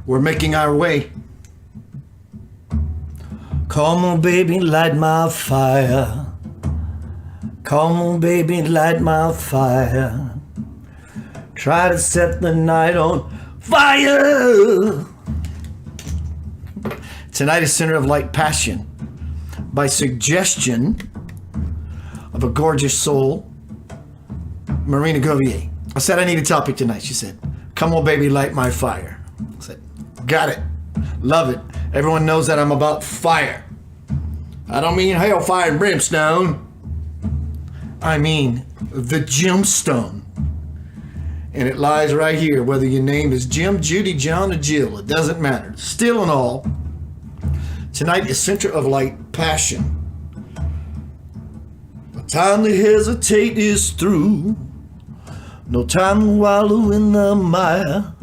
We're making our way. Come on, baby, light my fire. Come on, baby, light my fire. Try to set the night on fire. Tonight is Center of Light Passion by suggestion of a gorgeous soul, Marina Govier. I said I need a topic tonight. She said, come on, baby, light my fire. I said, got it. Love it. Everyone knows that I'm about fire. I don't mean hellfire and brimstone. I mean the gemstone. And it lies right here, whether your name is Jim, Judy, John, or Jill. It doesn't matter. Still and all, tonight is Center of Light Passion. The time to hesitate is through. No time to wallow in the mire.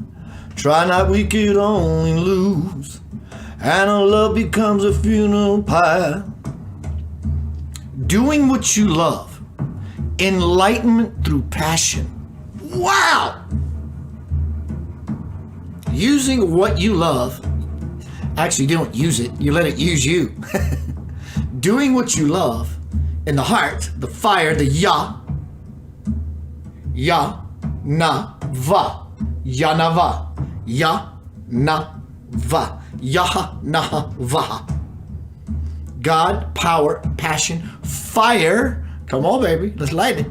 Try not, we could only lose. And our love becomes a funeral pyre. Doing what you love. Enlightenment through passion. Wow! Using what you love. Actually, you don't use it. You let it use you. Doing what you love. In the heart, the fire, the ya. Ya, na, va. Ya, na, va. Ya, na, va. Yaha, naha, vaha. God, power, passion, fire. Come on, baby. Let's light it.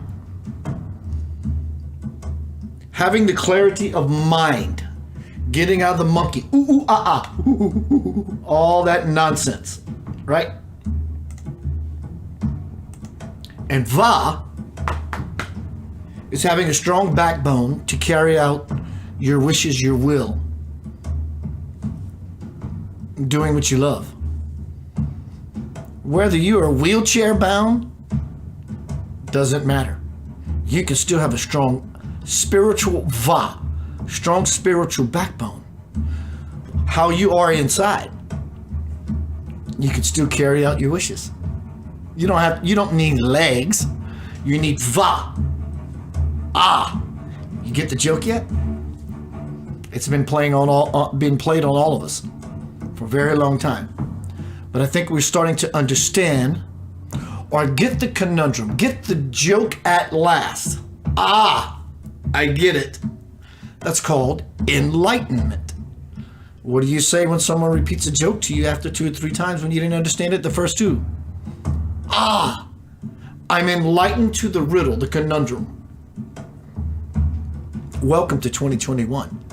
Having the clarity of mind. Getting out of the monkey. Ooh, ooh, ah, ah. Ooh, ooh, ooh, ooh. All that nonsense. Right? And va is having a strong backbone to carry out your wishes, your will. Doing what you love. Whether you are wheelchair bound, doesn't matter. You can still have a strong spiritual va, strong spiritual backbone. How you are inside, you can still carry out your wishes. You don't need legs. You need va. Ah. You get the joke yet? It's been played on all of us for a very long time. But I think we're starting to understand or get the conundrum, get the joke at last. Ah, I get it. That's called enlightenment. What do you say when someone repeats a joke to you after 2 or 3 times when you didn't understand it the first 2? Ah, I'm enlightened to the riddle, the conundrum. Welcome to 2021.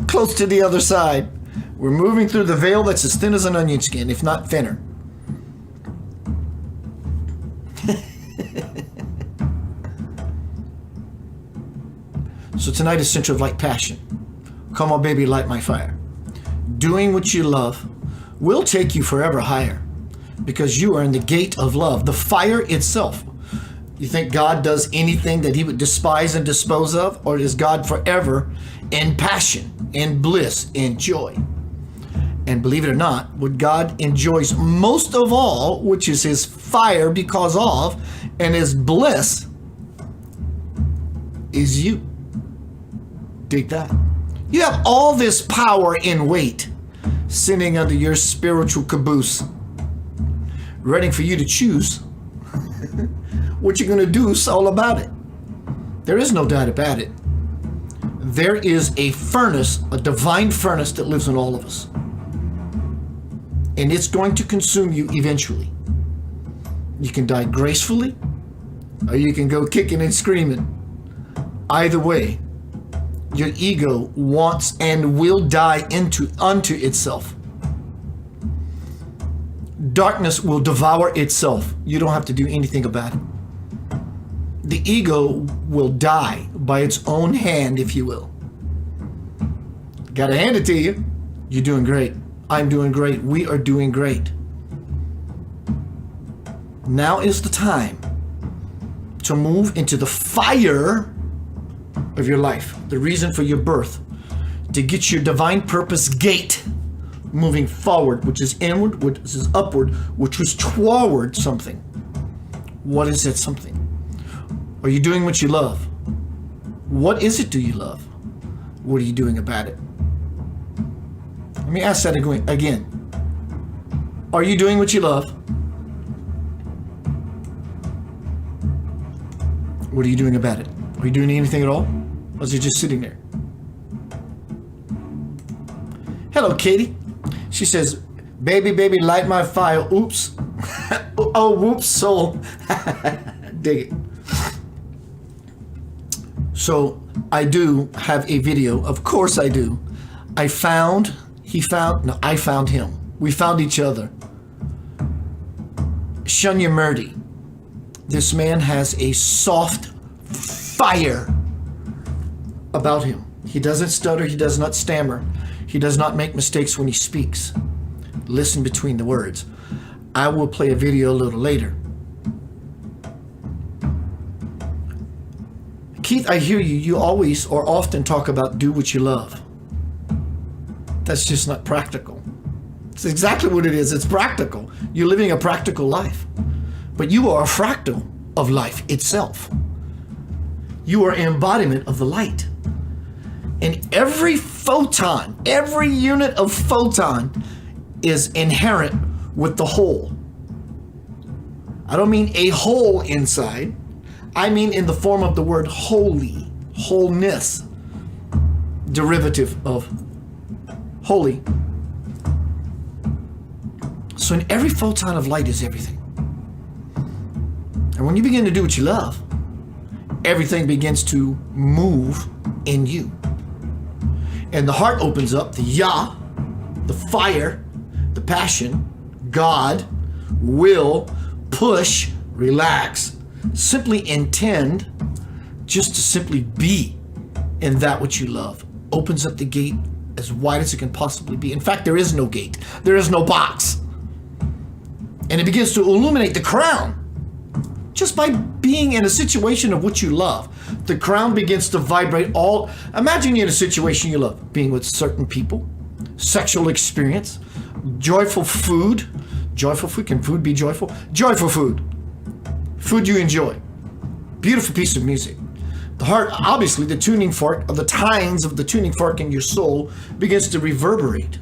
Close to the other side. We're moving through the veil that's as thin as an onion skin, if not thinner. So tonight is Center of Light Passion. Come on, baby, light my fire. Doing what you love will take you forever higher because you are in the gate of love, the fire itself. You think God does anything that he would despise and dispose of? Or is God forever in passion, in bliss, in joy? And believe it or not, what God enjoys most of all, which is his fire because of, and his bliss, is you. Dig that. You have all this power in weight sitting under your spiritual caboose, ready for you to choose what you're going to do all about it. There is no doubt about it. There is a furnace, a divine furnace that lives in all of us. And it's going to consume you eventually. You can die gracefully, or you can go kicking and screaming. Either way, your ego wants and will die unto itself. Darkness will devour itself. You don't have to do anything about it. The ego will die by its own hand, if you will. Gotta hand it to you. You're doing great. I'm doing great. We are doing great. Now is the time to move into the fire of your life, the reason for your birth, to get your divine purpose gate moving forward, which is inward, which is upward, which is toward something. What is that something? Are you doing what you love? What is it do you love? What are you doing about it? Let me ask that again. Are you doing what you love? What are you doing about it? Are you doing anything at all? Or is it just sitting there? Hello, Katie. She says, baby, light my fire. Oops. Oh, whoops, soul. Dig it. So I do have a video. Of course I do. I found him. We found each other. Shunyamurti. This man has a soft fire about him. He doesn't stutter. He does not stammer. He does not make mistakes when he speaks. Listen between the words. I will play a video a little later. Keith, I hear you. You always or often talk about do what you love. That's just not practical. It's exactly what it is. It's practical. You're living a practical life. But you are a fractal of life itself. You are an embodiment of the light. And every photon, every unit of photon is inherent with the whole. I don't mean a hole inside. I mean in the form of the word holy, wholeness, derivative of holy. So in every photon of light is everything. And when you begin to do what you love, everything begins to move in you. And the heart opens up, the Yah, the fire, the passion, God, will, push, relax, simply intend just to simply be in that which you love. Opens up the gate as wide as it can possibly be. In fact, there is no gate. There is no box. And it begins to illuminate the crown. Just by being in a situation of what you love, the crown begins to vibrate all. Imagine you're in a situation you love, being with certain people, sexual experience, joyful food. Joyful food, can food be joyful? Joyful food. Food you enjoy. Beautiful piece of music. The heart, obviously, the tuning fork, of the tines of the tuning fork in your soul begins to reverberate.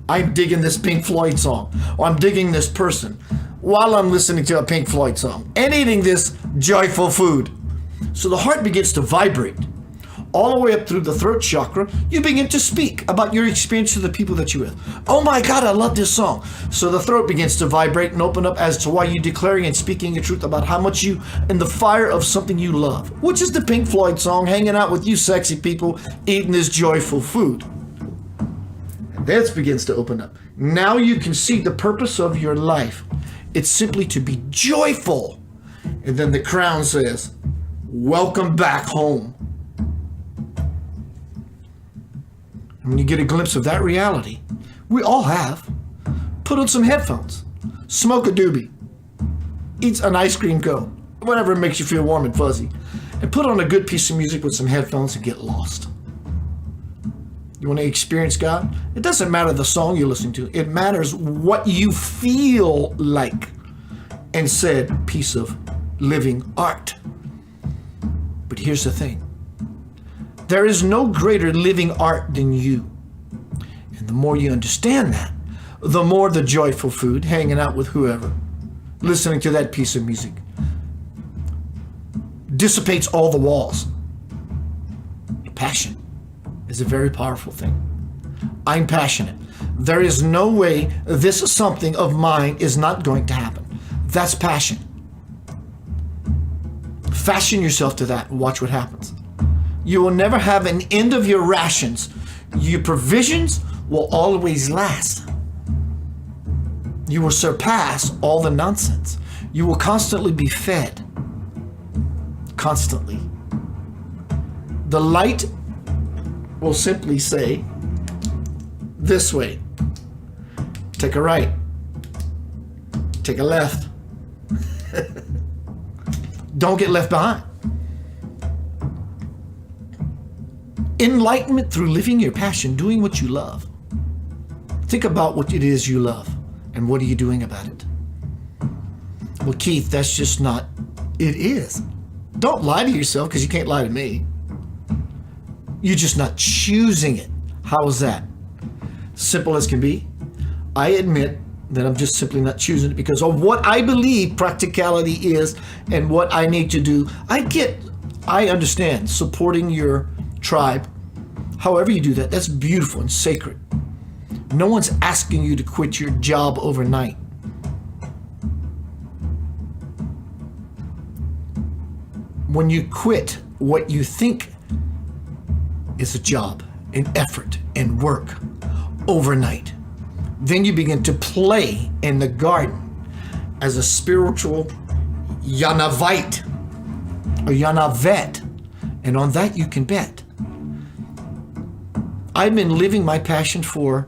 I'm digging this Pink Floyd song, or I'm digging this person while I'm listening to a Pink Floyd song and eating this joyful food. So the heart begins to vibrate all the way up through the throat chakra. You begin to speak about your experience to the people that you're with. Oh my God, I love this song. So the throat begins to vibrate and open up as to why you're declaring and speaking the truth about how much you in the fire of something you love, which is the Pink Floyd song, hanging out with you sexy people, eating this joyful food. And this begins to open up. Now you can see the purpose of your life. It's simply to be joyful. And then the crown says, welcome back home. And when you get a glimpse of that reality, we all have, put on some headphones, smoke a doobie, eat an ice cream cone, whatever makes you feel warm and fuzzy, and put on a good piece of music with some headphones and get lost. You want to experience God? It doesn't matter the song you're listening to. It matters what you feel like in said piece of living art. But here's the thing. There is no greater living art than you. And the more you understand that, the more the joyful food, hanging out with whoever, listening to that piece of music, dissipates all the walls. Passion is a very powerful thing. I'm passionate. There is no way this is something of mine is not going to happen. That's passion. Fashion yourself to that and watch what happens. You will never have an end of your rations. Your provisions will always last. You will surpass all the nonsense. You will constantly be fed. Constantly. The light will simply say, this way. Take a right. Take a left. Don't get left behind. Enlightenment through living your passion, doing what you love. Think about what it is you love and what are you doing about it. Well, Keith, that's just not, it is. Don't lie to yourself because you can't lie to me. You're just not choosing it. How is that? simple as can be. I admit that I'm just simply not choosing it because of what I believe practicality is and what I need to do. I understand supporting your tribe. However you do that, that's beautiful and sacred. No one's asking you to quit your job overnight. When you quit what you think is a job and effort and work overnight, then you begin to play in the garden as a spiritual Yanavite or Yanavet, and on that you can bet. I've been living my passion for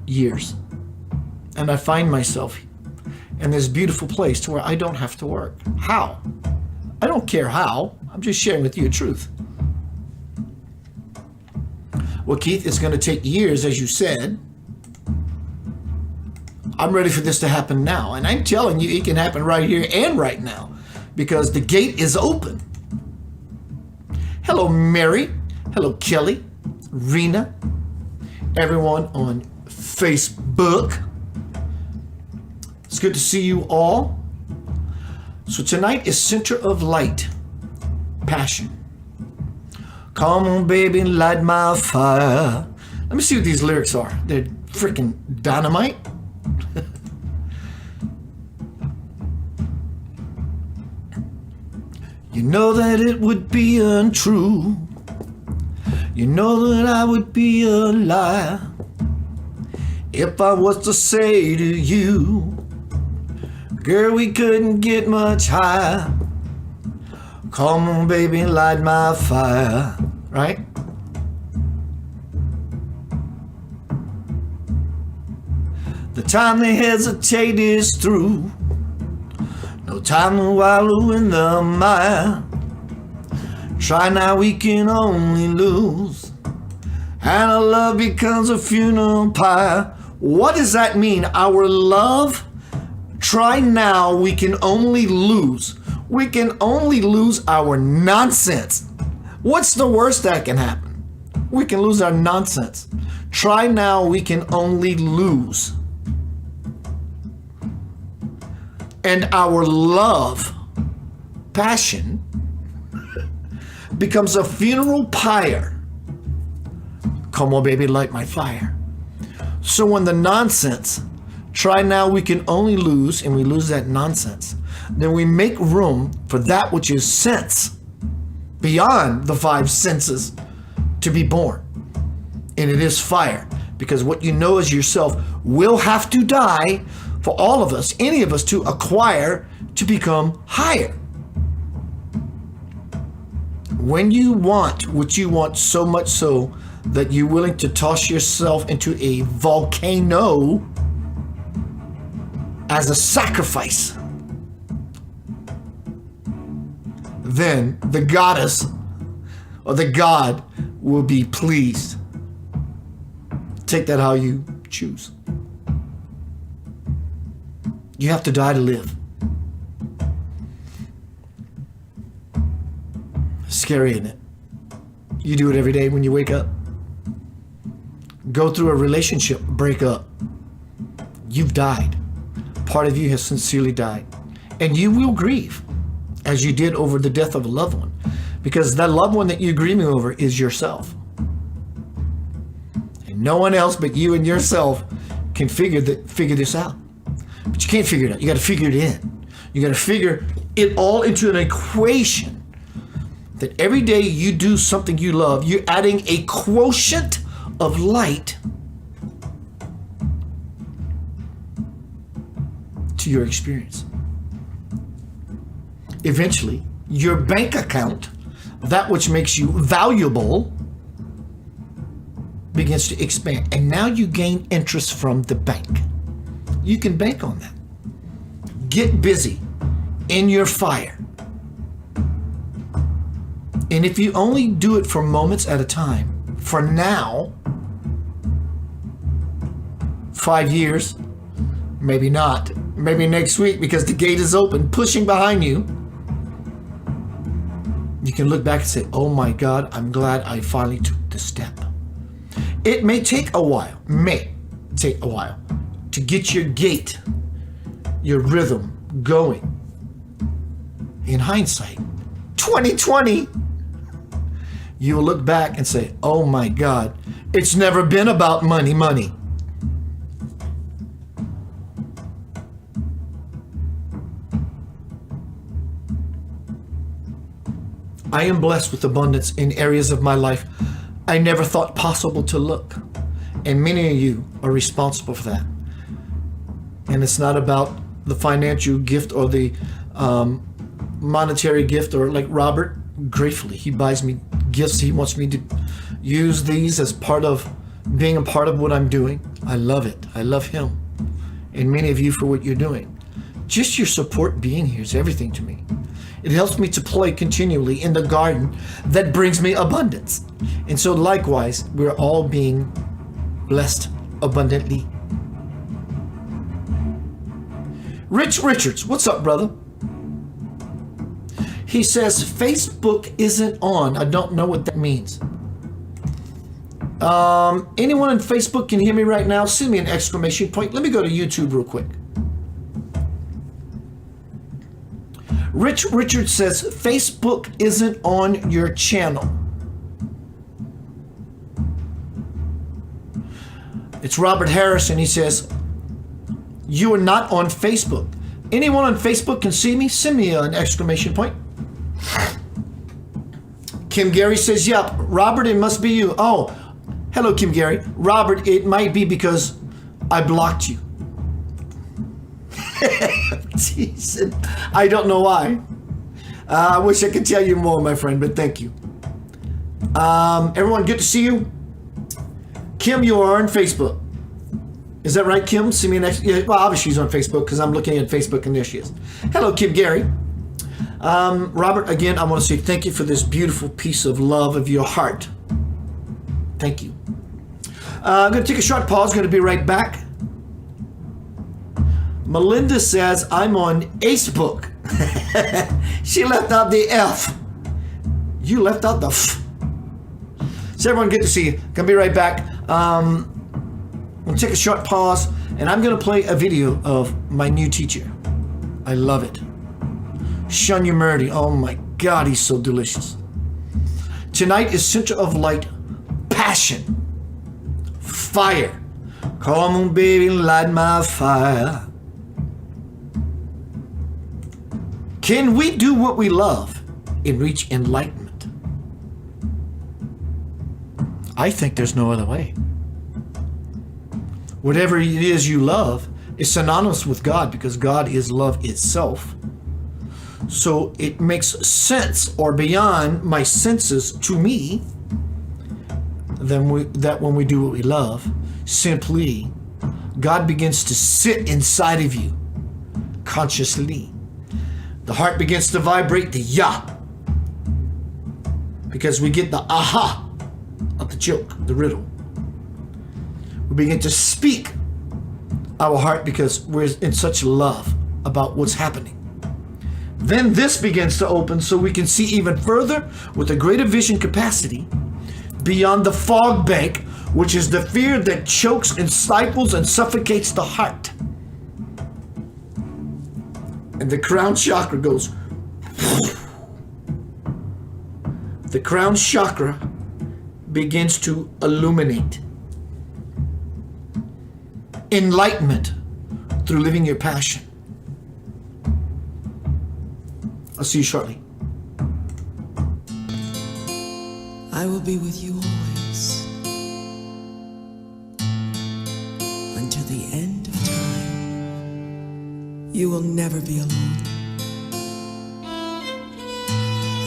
years, and I find myself in this beautiful place to where I don't have to work. How? I don't care how. I'm just sharing with you the truth. Well, Keith, it's going to take years, as you said. I'm ready for this to happen now. And I'm telling you, it can happen right here and right now because the gate is open. Hello, Mary. Hello, Kelly, Rena, everyone on Facebook. It's good to see you all. So tonight is Center of Light, Passion. Come on, baby, light my fire. Let me see what these lyrics are. They're freaking dynamite. You know that it would be untrue. You know that I would be a liar if I was to say to you, girl, we couldn't get much higher. Come on, baby, light my fire. Right? The time they hesitate is through. No time to wallow in the mire. Try now, we can only lose. And our love becomes a funeral pyre. What does that mean? Our love? Try now, we can only lose. We can only lose our nonsense. What's the worst that can happen? We can lose our nonsense. Try now, we can only lose. And our love, passion, becomes a funeral pyre. Come on, baby, light my fire. So when the nonsense, try now, we can only lose, and we lose that nonsense, then we make room for that which is sense, beyond the five senses, to be born. And it is fire, because what you know as yourself will have to die for all of us, any of us, to acquire, to become higher. When you want what you want so much so that you're willing to toss yourself into a volcano as a sacrifice, then the goddess or the god will be pleased. Take that how you choose. You have to die to live. Scary, isn't it? You do it every day when you wake up. Go through a relationship breakup. You've died. Part of you has sincerely died. And you will grieve as you did over the death of a loved one, because that loved one that you're grieving over is yourself. And no one else but you and yourself can figure this out. But you can't figure it out. You got to figure it in. You got to figure it all into an equation that every day you do something you love, you're adding a quotient of light to your experience. Eventually, your bank account, that which makes you valuable, begins to expand. And now you gain interest from the bank. You can bank on that. Get busy in your fire. And if you only do it for moments at a time, for now, 5 years, maybe not, maybe next week, because the gate is open, pushing behind you, you can look back and say, oh my God, I'm glad I finally took the step. It may take a while, to get your gait, your rhythm going. In hindsight, 2020, you'll look back and say, oh my God, it's never been about money. I am blessed with abundance in areas of my life I never thought possible to look. And many of you are responsible for that. And it's not about the financial gift or the monetary gift, or like Robert, gratefully, he buys me gifts. He wants me to use these as part of being a part of what I'm doing. I love it. I love him. And many of you for what you're doing. Just your support being here is everything to me. It helps me to play continually in the garden that brings me abundance. And so likewise, we're all being blessed abundantly. Rich Richards, what's up, brother? He says, Facebook isn't on. I don't know what that means. Anyone on Facebook can hear me right now? Send me an exclamation point. Let me go to YouTube real quick. Rich Richard says, Facebook isn't on your channel. It's Robert Harrison. He says, you are not on Facebook. Anyone on Facebook can see me? Send me an exclamation point. Kim Gary says, yeah, Robert, it must be you. Oh, hello, Kim Gary. Robert, it might be because I blocked you. Jesus. I don't know why. I wish I could tell you more, my friend, but thank you. Everyone, good to see you. Kim, you are on Facebook. Is that right, Kim? See me next. Yeah, well, obviously she's on Facebook because I'm looking at Facebook and there she is. Hello, Kim Gary. Robert, again, I want to say thank you for this beautiful piece of love of your heart. Thank you. I'm going to take a short pause. Going to be right back. Melinda says, I'm on Facebook. She left out the F. You left out the F. So everyone, good to see you. Gonna be right back. I'm gonna take a short pause, and I'm gonna play a video of my new teacher. I love it. Shunyamurti. Oh my God, he's so delicious. Tonight is Center of Light, passion, fire. Come on, baby, light my fire. Can we do what we love and reach enlightenment? I think there's no other way. Whatever it is you love is synonymous with God because God is love itself. So it makes sense or beyond my senses to me that when we do what we love, simply God begins to sit inside of you consciously. The heart begins to vibrate the Yah. Because we get the aha of the joke, the riddle. We begin to speak our heart because we're in such love about what's happening. Then this begins to open so we can see even further with a greater vision capacity beyond the fog bank, which is the fear that chokes and stifles and suffocates the heart. And the crown chakra goes. The crown chakra begins to illuminate. Enlightenment through living your passion. I'll see you shortly. I will be with you always until the end of time. You will never be alone.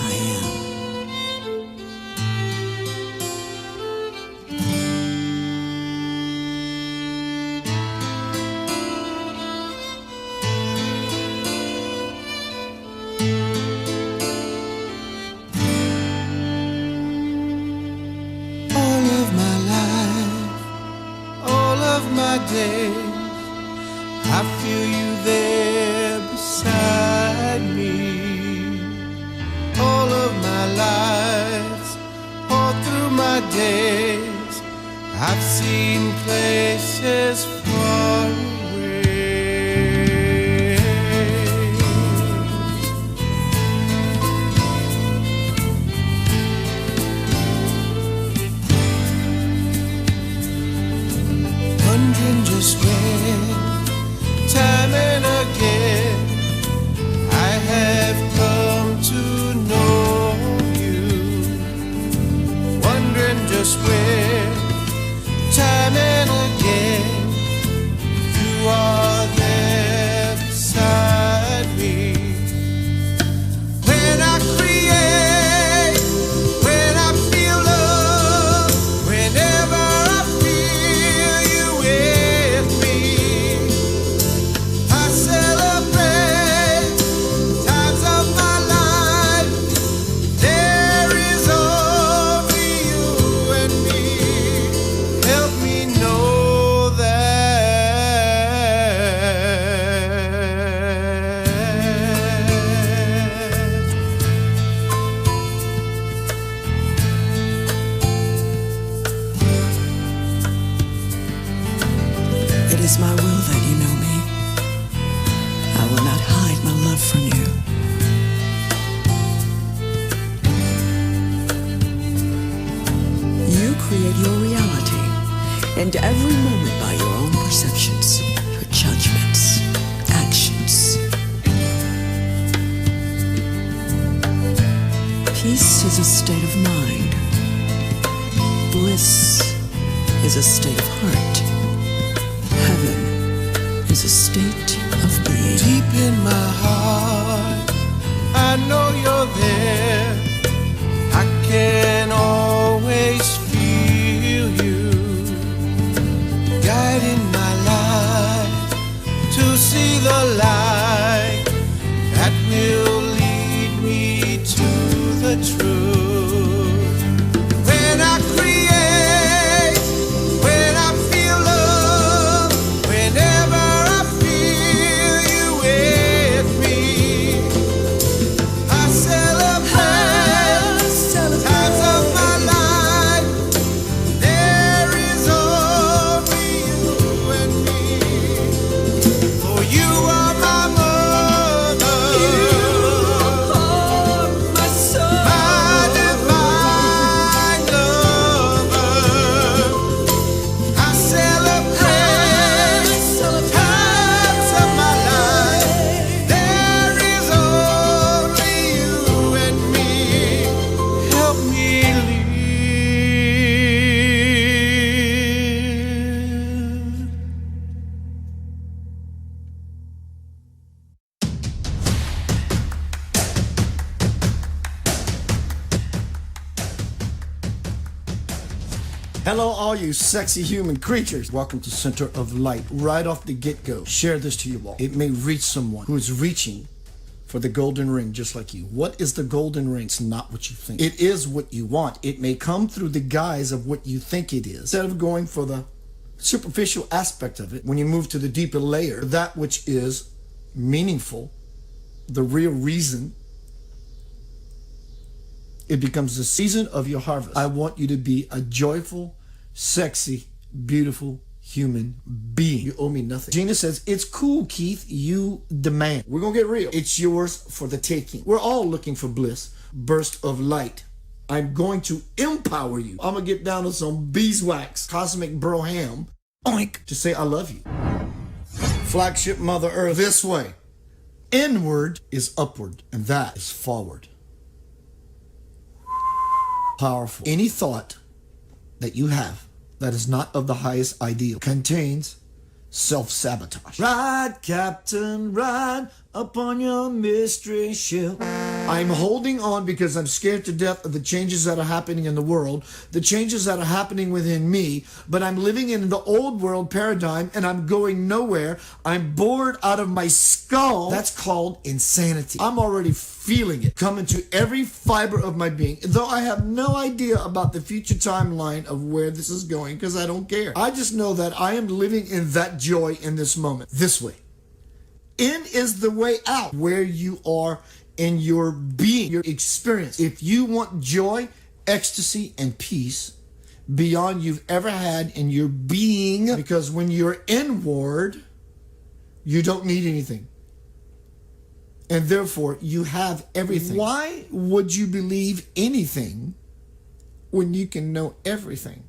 I am. All of my life, all of my days, I feel you there beside me. All of my lives, all through my days, I I've seen places far away. Wondering just when, time and again, I have come to know you. Wondering just when, time and again, you are there beside me. When I create, when I feel love, whenever I feel you with me, I celebrate times of my life. There is only you and me. Help me know It is my will that you know me. I will not hide my love from you. You create your reality and every moment by your own perceptions, your judgments, actions. Peace is a state of mind. Bliss is a state of heart. Heaven is a state of being. deep in my heart, I know you're there. I can always feel you guiding my life to see the light that will lead me to the truth. When I create, when I feel love, whenever I feel you with me, I celebrate times of my life. There is only you and me. For you are my mother, My soul. my divine lover. I celebrate times of my life. There is only you and me. Help me live. Hello, all you sexy human creatures. Welcome to Center of Light. Right off the get-go, share this to you all. It may reach someone who is reaching for the golden ring just like you. What is the golden ring? It's not what you think. It is what you want. It may come through the guise of what you think it is. Instead of going for the superficial aspect of it, when you move to the deeper layer, that which is meaningful, the real reason, it becomes the season of your harvest. I want you to be a joyful, sexy, beautiful human being. You owe me nothing. Gina says, it's cool, Keith. You demand. We're going to get real. It's yours for the taking. We're all looking for bliss. Burst of light. I'm going to empower you. I'm going to get down to some beeswax, cosmic broham, oink, to say I love you. Flagship Mother Earth, this way. Inward is upward, and that is forward. Powerful. Any thought that you have that is not of the highest ideal contains self-sabotage. Ride, Captain, ride upon your mystery ship. I'm holding on because I'm scared to death of the changes that are happening in the world, the changes that are happening within me, but I'm living in the old world paradigm and I'm going nowhere. I'm bored out of my skull. That's called insanity. I'm already feeling it coming to every fiber of my being, though I have no idea about the future timeline of where this is going because I don't care. I just know that I am living in that joy in this moment, this way. In is the way out, where you are in your being, your experience. If you want joy, ecstasy, and peace, beyond you've ever had in your being, because when you're inward, you don't need anything. And therefore, you have everything. Why would you believe anything when you can know everything?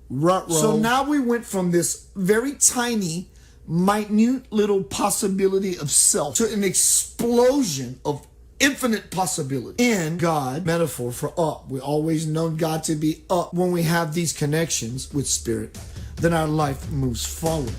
So now we went from this very tiny, minute little possibility of self to an explosion of infinite possibility in God. Metaphor for up. We always known God to be up. When we have these connections with spirit, then our life moves forward.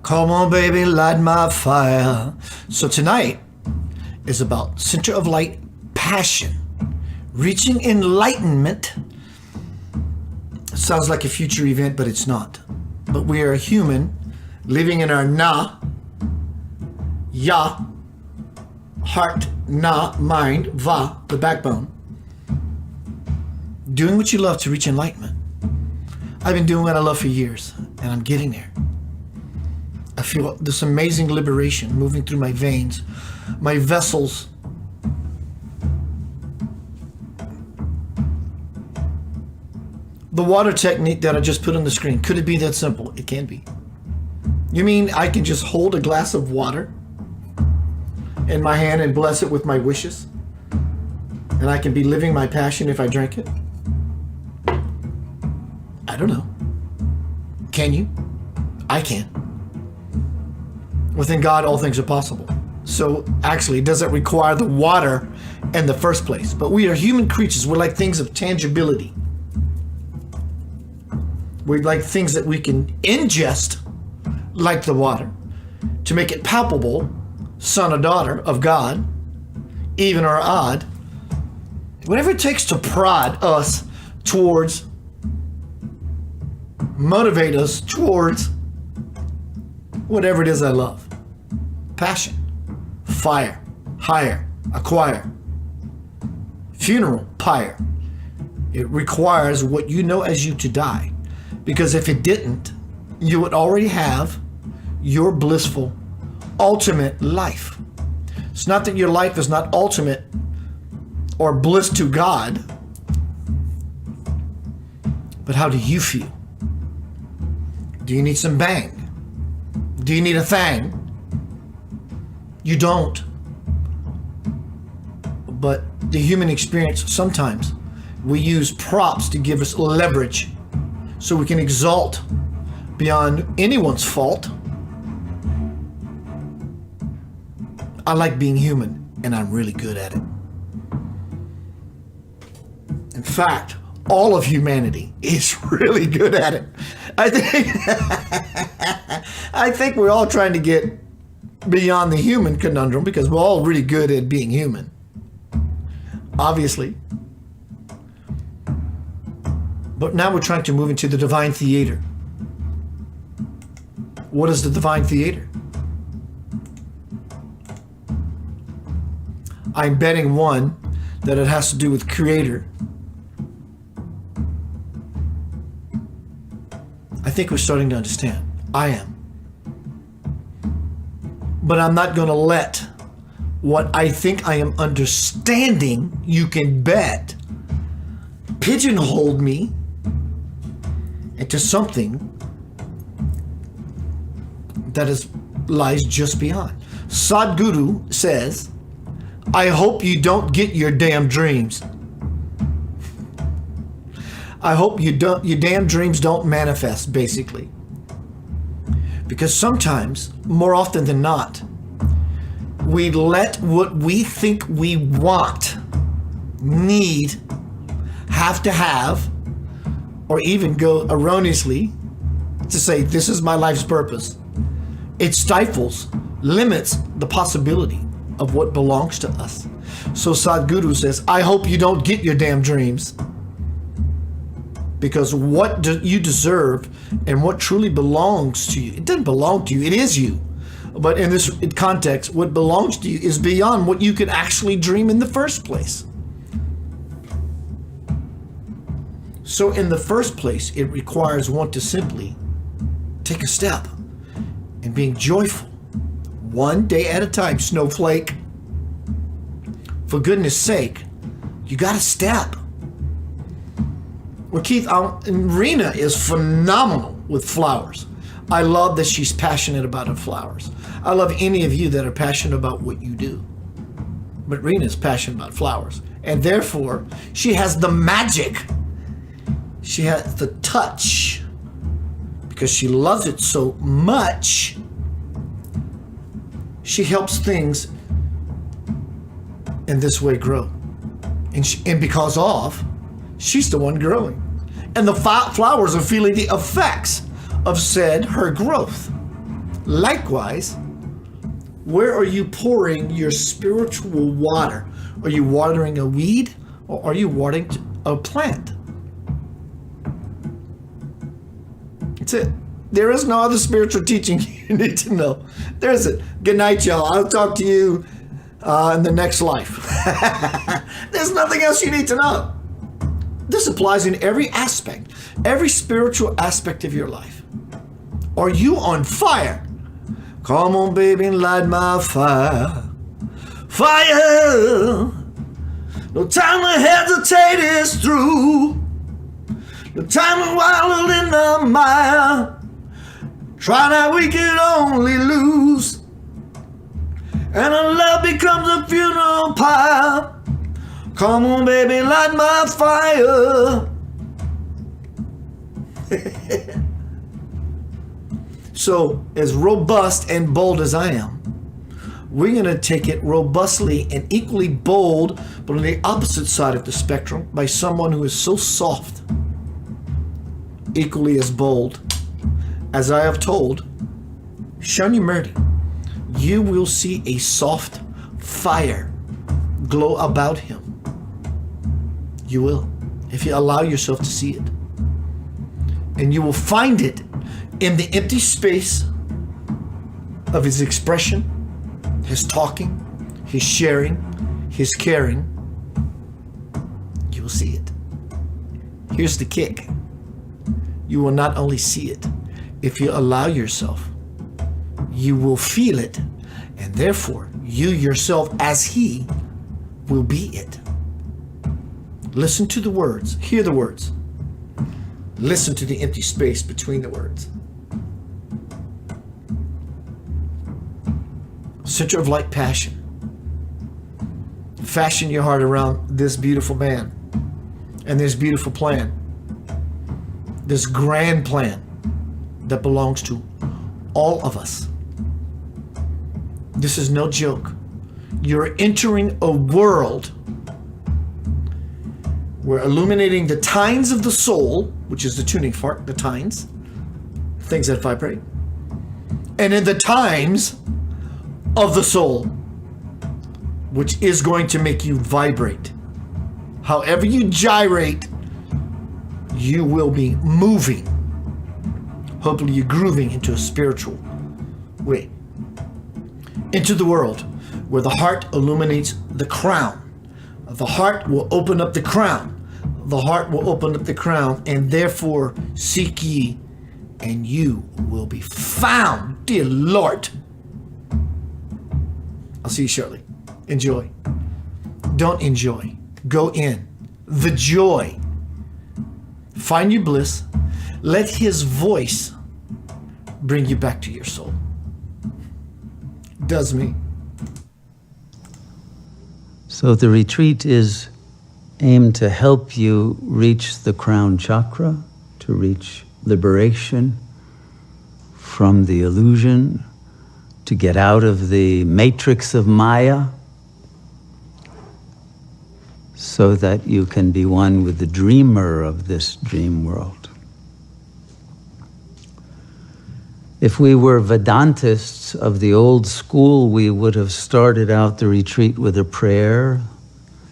Come on, baby, light my fire. So tonight is about center of light passion, reaching enlightenment. Sounds like a future event, but it's not. But we are human, living in our na, ya, heart, na, mind, va, the backbone. Doing what you love to reach enlightenment. I've been doing what I love for years, and I'm getting there. I feel this amazing liberation moving through my veins, my vessels. The water technique that I just put on the screen, could it be that simple? It can be. You mean I can just hold a glass of water in my hand and bless it with my wishes? And I can be living my passion if I drank it? I don't know. Can you? I can. Within God, all things are possible. So actually, it doesn't require the water in the first place. But we are human creatures. We're like things of tangibility. We're like things that we can ingest, like the water, to make it palpable, son or daughter of God, even or odd. Whatever it takes to prod us towards, motivate us towards whatever it is I love. Passion, fire, hire, acquire, funeral, pyre. It requires what you know as you to die. Because if it didn't, you would already have your blissful, ultimate life. It's not that your life is not ultimate or bliss to God, but how do you feel? Do you need some bang? Do you need a thang? You don't. But the human experience, sometimes we use props to give us leverage so we can exalt beyond anyone's fault. I like being human, and I'm really good at it. In fact, all of humanity is really good at it. I think we're all trying to get beyond the human conundrum because we're all really good at being human. Obviously. But now we're trying to move into the divine theater. What is the divine theater? I'm betting one that it has to do with creator. I think we're starting to understand. I am. But I'm not going to let what I think I am understanding, you can bet, pigeonhole me into something that lies just beyond. Sadhguru says, I hope you don't get your damn dreams. I hope your damn dreams don't manifest, basically. Because sometimes, more often than not, we let what we think we want, need, have to have, or even go erroneously to say, this is my life's purpose, it stifles, limits the possibility of what belongs to us. So Sadhguru says, I hope you don't get your damn dreams, because what you deserve and what truly belongs to you, it doesn't belong to you, it is you. But in this context, what belongs to you is beyond what you could actually dream in the first place. So in the first place, it requires one to simply take a step and being joyful, one day at a time, snowflake. For goodness sake, you got to step. Well, Keith, Rena is phenomenal with flowers. I love that she's passionate about her flowers. I love any of you that are passionate about what you do. But Rena is passionate about flowers. And therefore, she has the magic. She has the touch. Because she loves it so much, she helps things in this way grow. And because of, she's the one growing. And the flowers are feeling the effects of her growth. Likewise, where are you pouring your spiritual water? Are you watering a weed, or are you watering a plant? That's it. There is no other spiritual teaching you need to know. There's it. Good night, y'all. I'll talk to you in the next life. There's nothing else you need to know. This applies in every aspect, every spiritual aspect of your life. Are you on fire? Come on, baby, and light my fire. Fire! No time to hesitate, it's through. No time to wallow in the mire. Try that we can only lose. And our love becomes a funeral pyre. Come on, baby, light my fire. So, as robust and bold as I am, we're going to take it robustly and equally bold, but on the opposite side of the spectrum, by someone who is so soft, equally as bold. As I have told Shunyamurti, you will see a soft fire glow about him. You will, if you allow yourself to see it. And you will find it in the empty space of his expression, his talking, his sharing, his caring. You will see it. Here's the kick. You will not only see it, if you allow yourself, you will feel it, and therefore you yourself as he will be it. Listen to the words, hear the words. Listen to the empty space between the words. Center of light passion. Fashion your heart around this beautiful man and this beautiful plan. This grand plan that belongs to all of us. This is no joke. You're entering a world where illuminating the tines of the soul, which is the tuning fork, the tines, things that vibrate, and in the times of the soul, which is going to make you vibrate. However you gyrate, you will be moving. Hopefully you're grooving into a spiritual way. Into the world where the heart illuminates the crown. The heart will open up the crown. The heart will open up the crown, and therefore seek ye, and you will be found, dear Lord. I'll see you shortly. Enjoy. Don't enjoy. Go in. The joy. Find your bliss. Let his voice bring you back to your soul. Does me. So the retreat is aimed to help you reach the crown chakra, to reach liberation from the illusion, to get out of the matrix of Maya so that you can be one with the dreamer of this dream world. If we were Vedantists of the old school, we would have started out the retreat with a prayer,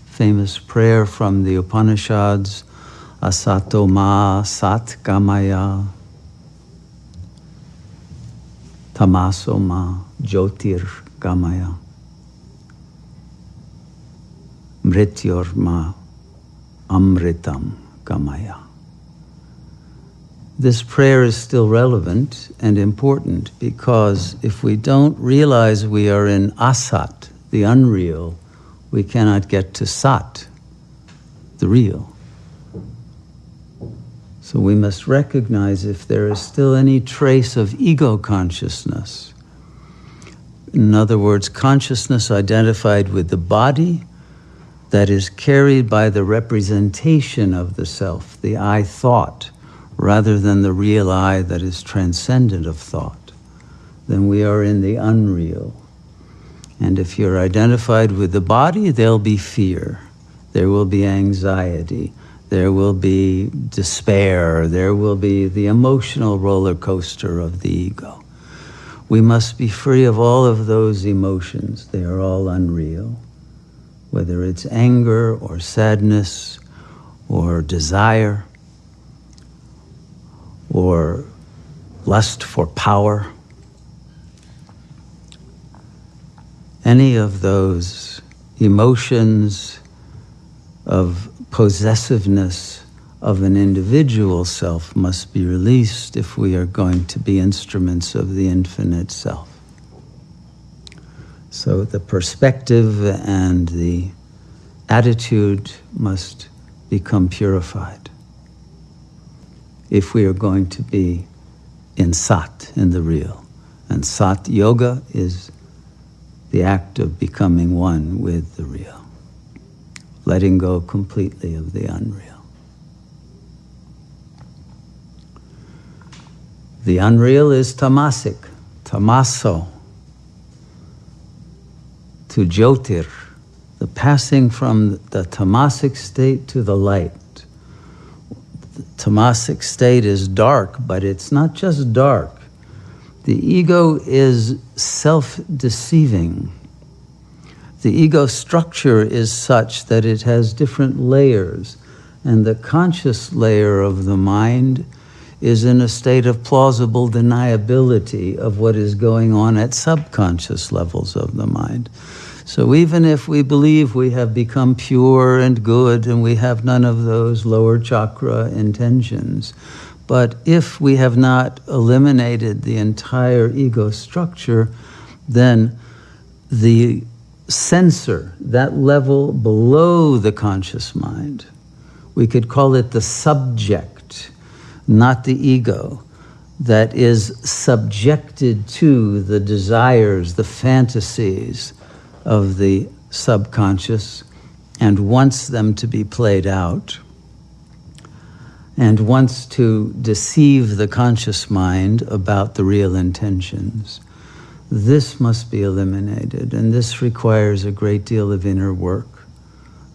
famous prayer from the Upanishads, Asato ma sat gamaya, tamaso ma jyotir gamaya, mrityor ma amritam gamaya. This prayer is still relevant and important because if we don't realize we are in asat, the unreal, we cannot get to sat, the real. So we must recognize if there is still any trace of ego consciousness. In other words, consciousness identified with the body that is carried by the representation of the self, the I thought, rather than the real I that is transcendent of thought, then we are in the unreal. And if you're identified with the body, there'll be fear, there will be anxiety, there will be despair, there will be the emotional roller coaster of the ego. We must be free of all of those emotions. They are all unreal. Whether it's anger or sadness or desire or lust for power, any of those emotions of possessiveness of an individual self must be released if we are going to be instruments of the infinite self. So the perspective and the attitude must become purified if we are going to be in sat, in the real. And sat yoga is the act of becoming one with the real, letting go completely of the unreal. The unreal is tamasic, tamaso, to jyotir, the passing from the tamasic state to the light. The tamasic state is dark, but it's not just dark. The ego is self-deceiving. The ego structure is such that it has different layers, and the conscious layer of the mind is in a state of plausible deniability of what is going on at subconscious levels of the mind. So even if we believe we have become pure and good and we have none of those lower chakra intentions, but if we have not eliminated the entire ego structure, then the censor, that level below the conscious mind, we could call it the subject, not the ego, that is subjected to the desires, the fantasies of the subconscious and wants them to be played out and wants to deceive the conscious mind about the real intentions. This must be eliminated, and this requires a great deal of inner work,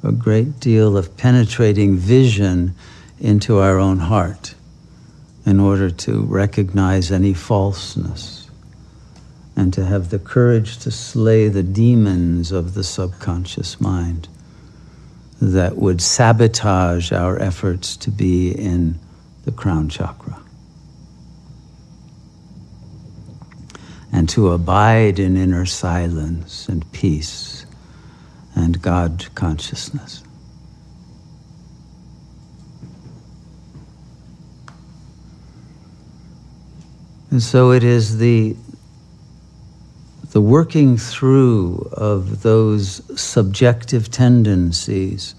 a great deal of penetrating vision into our own heart in order to recognize any falseness and to have the courage to slay the demons of the subconscious mind that would sabotage our efforts to be in the crown chakra. And to abide in inner silence and peace and God consciousness. And so it is the working through of those subjective tendencies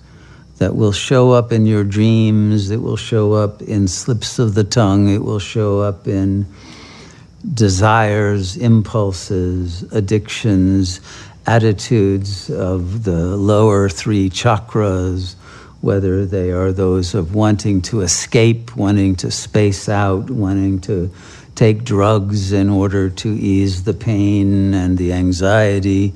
that will show up in your dreams, it will show up in slips of the tongue, it will show up in desires, impulses, addictions, attitudes of the lower three chakras, whether they are those of wanting to escape, wanting to space out, wanting to take drugs in order to ease the pain and the anxiety,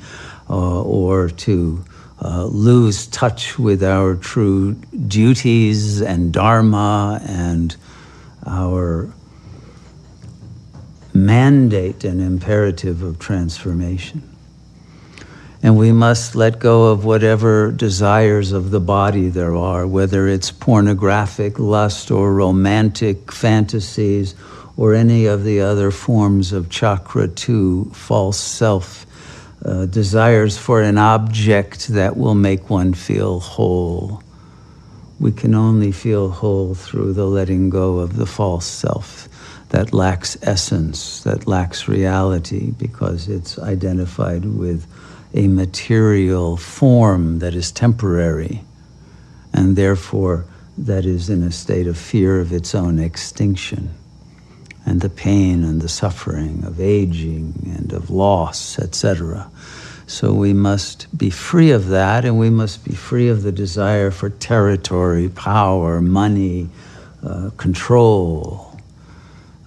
or to lose touch with our true duties and dharma and our mandate and imperative of transformation. And we must let go of whatever desires of the body there are, whether it's pornographic lust or romantic fantasies or any of the other forms of chakra 2, false self, desires for an object that will make one feel whole. We can only feel whole through the letting go of the false self that lacks essence, that lacks reality, because it's identified with a material form that is temporary, and therefore that is in a state of fear of its own extinction, and the pain and the suffering of aging and of loss, etc. So we must be free of that, and we must be free of the desire for territory, power, money, control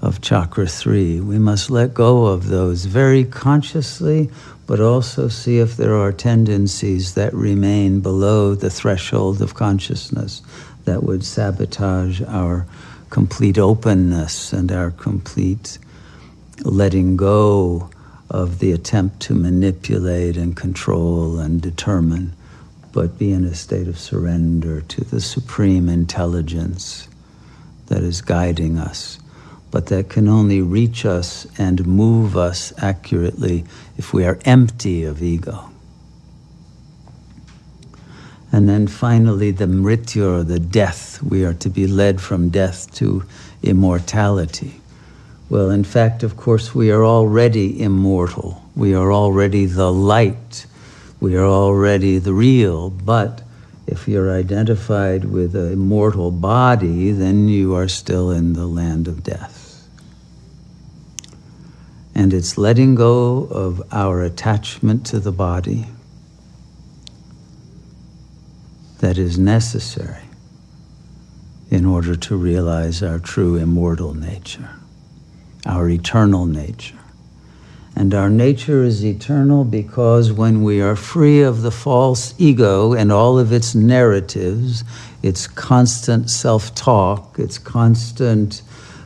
of chakra 3. We must let go of those very consciously, but also see if there are tendencies that remain below the threshold of consciousness that would sabotage our complete openness and our complete letting go of the attempt to manipulate and control and determine, but be in a state of surrender to the supreme intelligence that is guiding us, but that can only reach us and move us accurately if we are empty of ego. And then finally, the mrityu, or the death. We are to be led from death to immortality. Well, in fact, of course, we are already immortal. We are already the light. We are already the real. But if you're identified with an immortal body, then you are still in the land of death. And it's letting go of our attachment to the body that is necessary in order to realize our true immortal nature, our eternal nature. And our nature is eternal because when we are free of the false ego and all of its narratives, its constant self-talk, its constant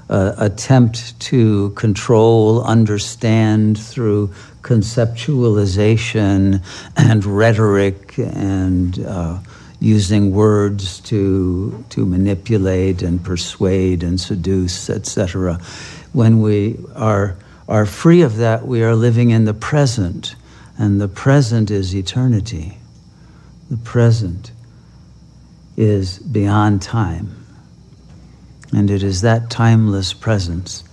attempt to control, understand through conceptualization and rhetoric and using words to manipulate and persuade and seduce, etc. When we are free of that, we are living in the present, and the present is eternity. The present is beyond time. And it is that timeless presence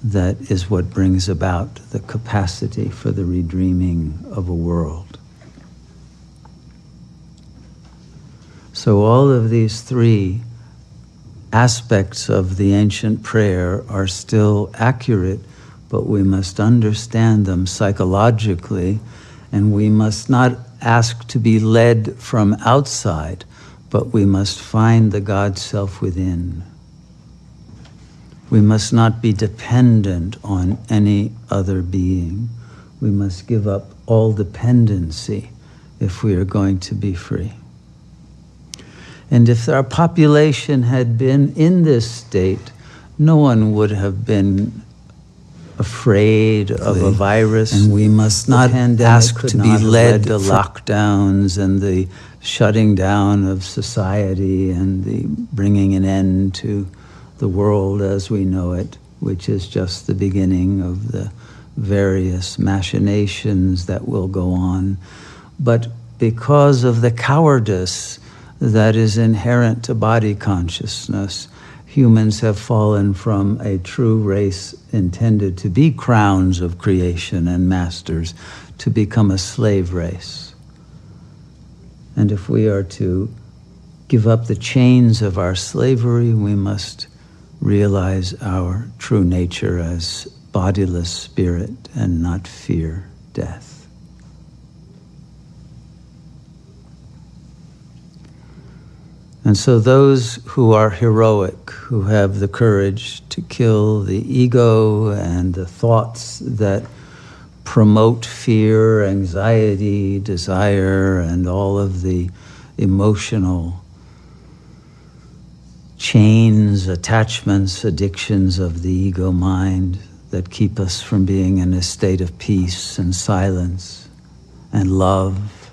that is what brings about the capacity for the redreaming of a world. So all of these three aspects of the ancient prayer are still accurate, but we must understand them psychologically, and we must not ask to be led from outside, but we must find the God self within. We must not be dependent on any other being. We must give up all dependency if we are going to be free. And if our population had been in this state, no one would have been afraid of a virus. And we must not ask to be led to lockdowns and the shutting down of society and the bringing an end to the world as we know it, which is just the beginning of the various machinations that will go on. But because of the cowardice that is inherent to body consciousness, humans have fallen from a true race intended to be crowns of creation and masters to become a slave race. And if we are to give up the chains of our slavery, we must realize our true nature as bodiless spirit and not fear death. And so those who are heroic, who have the courage to kill the ego and the thoughts that promote fear, anxiety, desire, and all of the emotional chains, attachments, addictions of the ego mind that keep us from being in a state of peace and silence and love,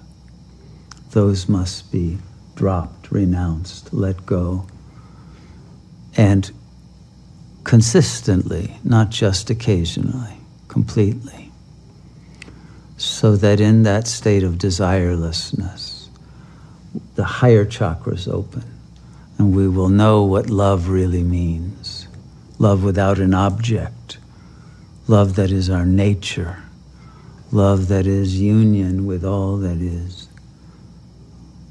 those must be dropped, renounced, let go. And consistently, not just occasionally, completely. So that in that state of desirelessness, the higher chakras open, and we will know what love really means. Love without an object, love that is our nature, love that is union with all that is,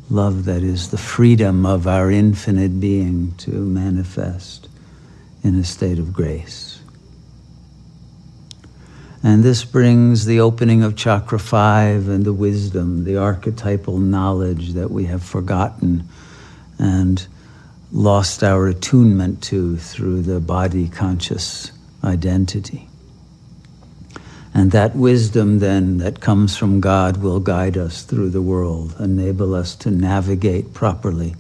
love that is the freedom of our infinite being to manifest in a state of grace. And this brings the opening of chakra 5 and the wisdom, the archetypal knowledge that we have forgotten and lost our attunement to through the body conscious identity. And that wisdom then that comes from God will guide us through the world, enable us to navigate properly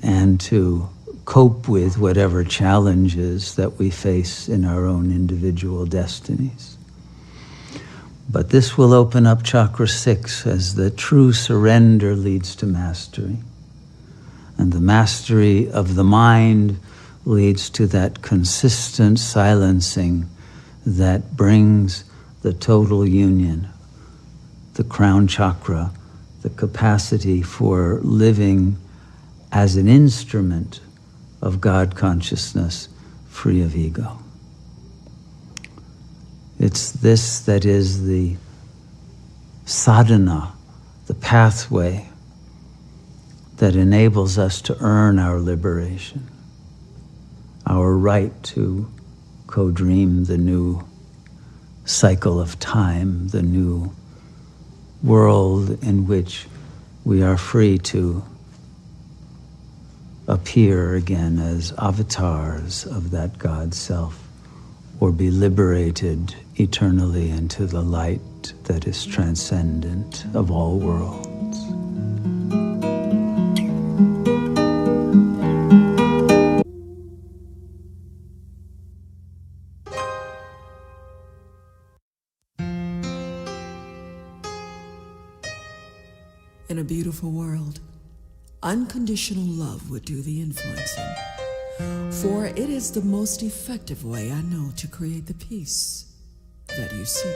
and to cope with whatever challenges that we face in our own individual destinies. But this will open up chakra 6 as the true surrender leads to mastery. And the mastery of the mind leads to that consistent silencing that brings the total union, the crown chakra, the capacity for living as an instrument of God consciousness, free of ego. It's this that is the sadhana, the pathway that enables us to earn our liberation, our right to co-dream the new cycle of time, the new world in which we are free to appear again as avatars of that God self, or be liberated eternally into the light that is transcendent of all worlds. In a beautiful world, unconditional love would do the influencing, for it is the most effective way I know to create the peace that you seek.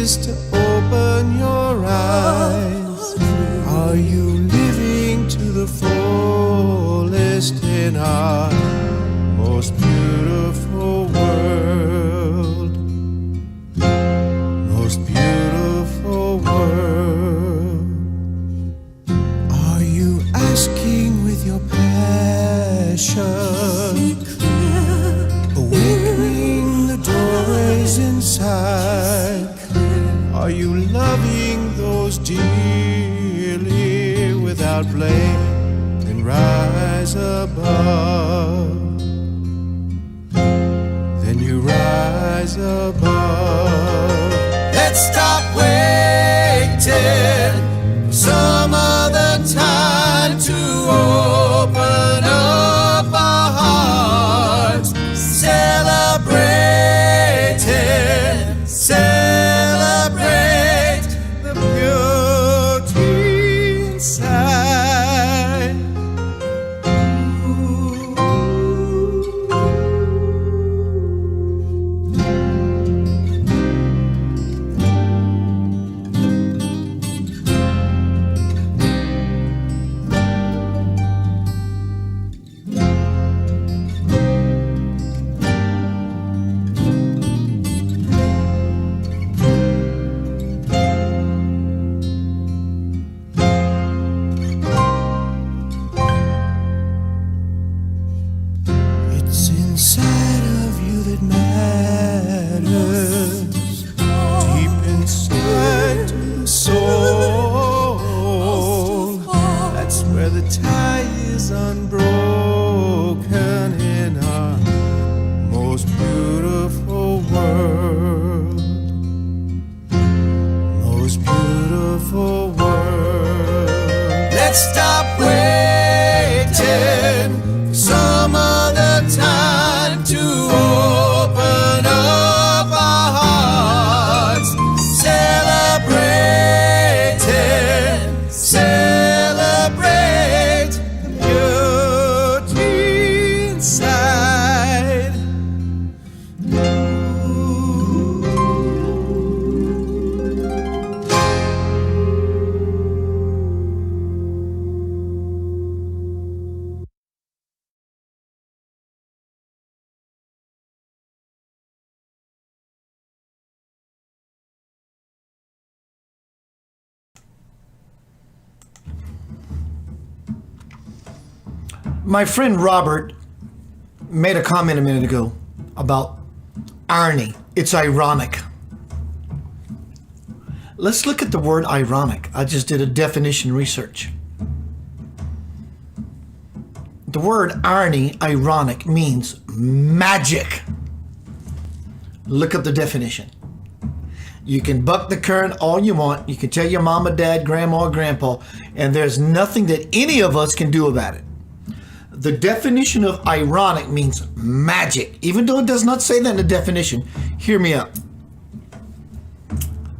is to open your eyes. Are you living to the fullest in our most beautiful world? Most beautiful world. Are you asking with your passion, awakening the doorways inside? Are you loving those dearly without blame? Then rise above. Then you rise above. Let's stop waiting some other time to open up our hearts. Celebrating, celebrate the beauty inside. It's inside of you that matters, deep inside to the soul. That's where the tie is unbroken in our most beautiful world. Most beautiful world. Let's stop waiting for some other time to open up our hearts. Celebrating, celebrate the beauty inside. My friend Robert made a comment a minute ago about irony. It's ironic. Let's look at the word ironic. I just did a definition research. The word irony, ironic, means magic. Look up the definition. You can buck the current all you want. You can tell your mama, dad, grandma, or grandpa, and there's nothing that any of us can do about it. The definition of ironic means magic. Even though it does not say that in the definition, hear me out.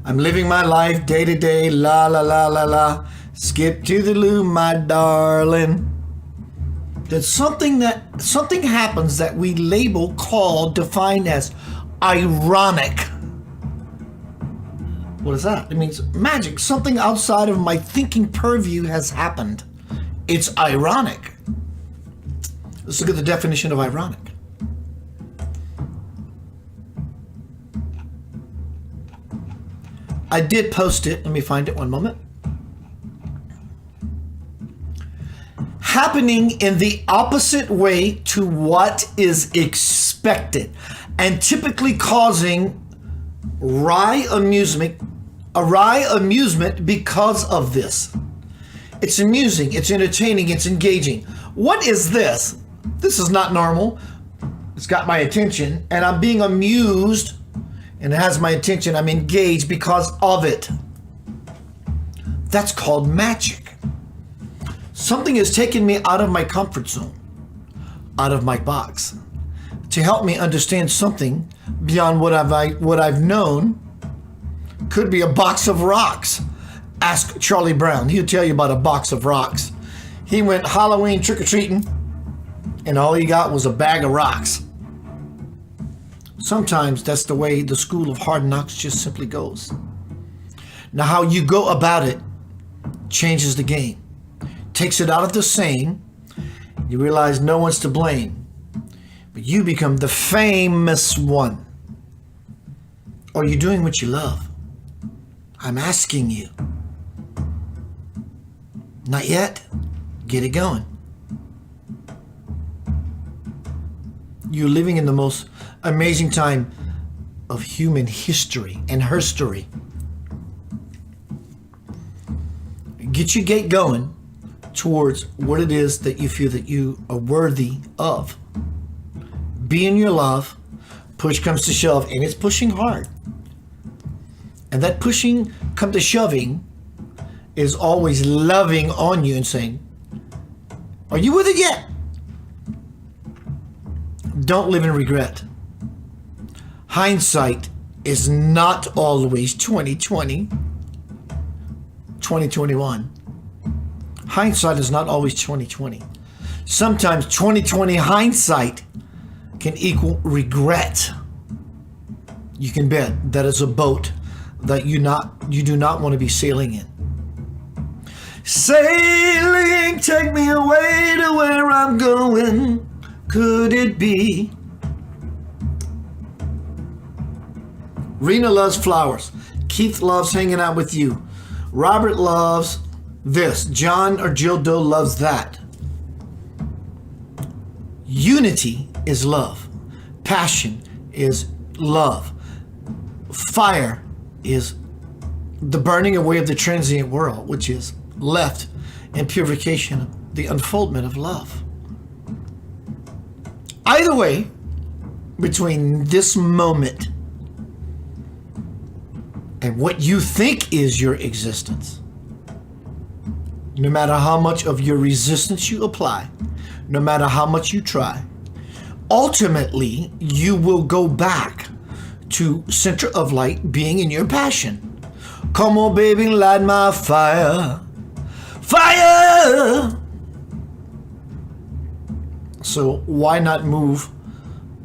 I'm living my life day to day, la la la la la. Skip to the loo, my darling. There's something happens that we label, call, define as ironic. What is that? It means magic. Something outside of my thinking purview has happened. It's ironic. Let's look at the definition of ironic. I did post it. Let me find it one moment. Happening in the opposite way to what is expected, and typically causing wry amusement because of this. It's amusing, it's entertaining, it's engaging. What is this? This is not normal. It's got my attention, and I'm being amused, and it has my attention. I'm engaged because of it. That's called magic. Something has taken me out of my comfort zone, out of my box, to help me understand something beyond what I've known. Could be a box of rocks. Ask Charlie Brown. He'll tell you about a box of rocks. He went Halloween trick-or-treating, and all he got was a bag of rocks. Sometimes that's the way the school of hard knocks just simply goes. Now, how you go about it changes the game. Takes it out of the same. You realize no one's to blame, but you become the famous one. Are you doing what you love? I'm asking you. Not yet? Get it going. You're living in the most amazing time of human history and herstory. Get your gate going towards what it is that you feel that you are worthy of. Be in your love. Push comes to shove, and it's pushing hard. And that pushing come to shoving is always loving on you and saying, are you with it yet? Don't live in regret. Hindsight is not always 2020, 2021. Hindsight is not always 2020. Sometimes 2020 hindsight can equal regret. You can bet that is a boat that you do not want to be sailing in. Sailing, take me away to where I'm going. Could it be? Rena loves flowers. Keith loves hanging out with you. Robert loves this. John or Jill Doe loves that. Unity is love. Passion is love. Fire is the burning away of the transient world, which is left in purification, the unfoldment of love. Either way, between this moment and what you think is your existence, no matter how much of your resistance you apply, no matter how much you try, ultimately you will go back to center of light, being in your passion. Come on, baby, light my fire. Fire! So why not move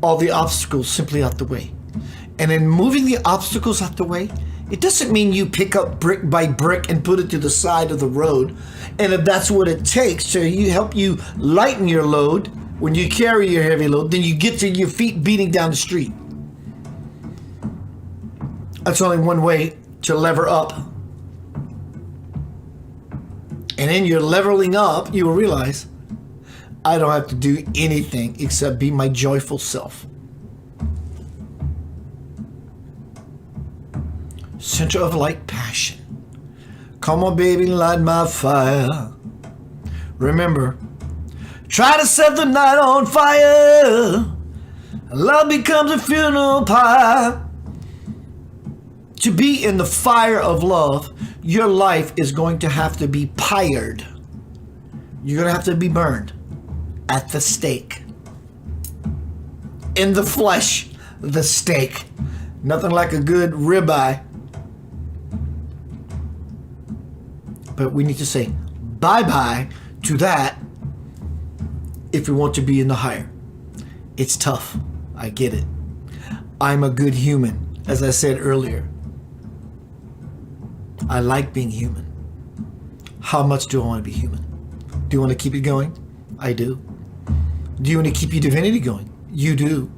all the obstacles simply out the way? And in moving the obstacles out the way, it doesn't mean you pick up brick by brick and put it to the side of the road. And if that's what it takes to help you lighten your load when you carry your heavy load, then you get to your feet beating down the street. That's only one way to lever up. And in your leveling up, you will realize, I don't have to do anything except be my joyful self. Center of light, passion. Come on, baby, light my fire. Remember, try to set the night on fire. Love becomes a funeral pyre. To be in the fire of love, your life is going to have to be pyred. You're going to have to be burned at the stake. In the flesh, the stake. Nothing like a good ribeye. But we need to say bye-bye to that if we want to be in the higher. It's tough. I get it. I'm a good human, as I said earlier. I like being human. How much do I want to be human? Do you want to keep it going? I do. Do you want to keep your divinity going? You do.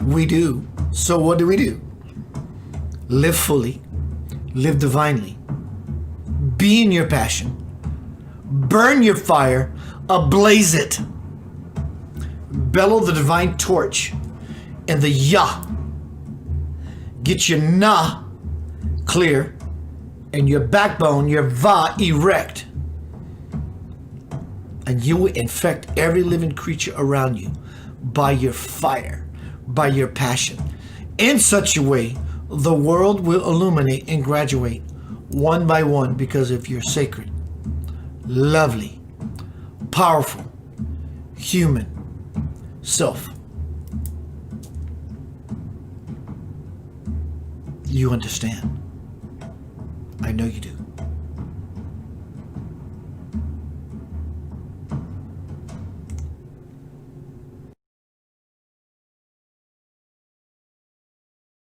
We do. So what do we do? Live fully. Live divinely. Be in your passion. Burn your fire. Ablaze it. Bellow the divine torch. And the Yah. Get your Na clear. And your backbone, your Va, erect. And you will infect every living creature around you by your fire, by your passion. In such a way, the world will illuminate and graduate one by one because of your sacred, lovely, powerful, human self. You understand. I know you do.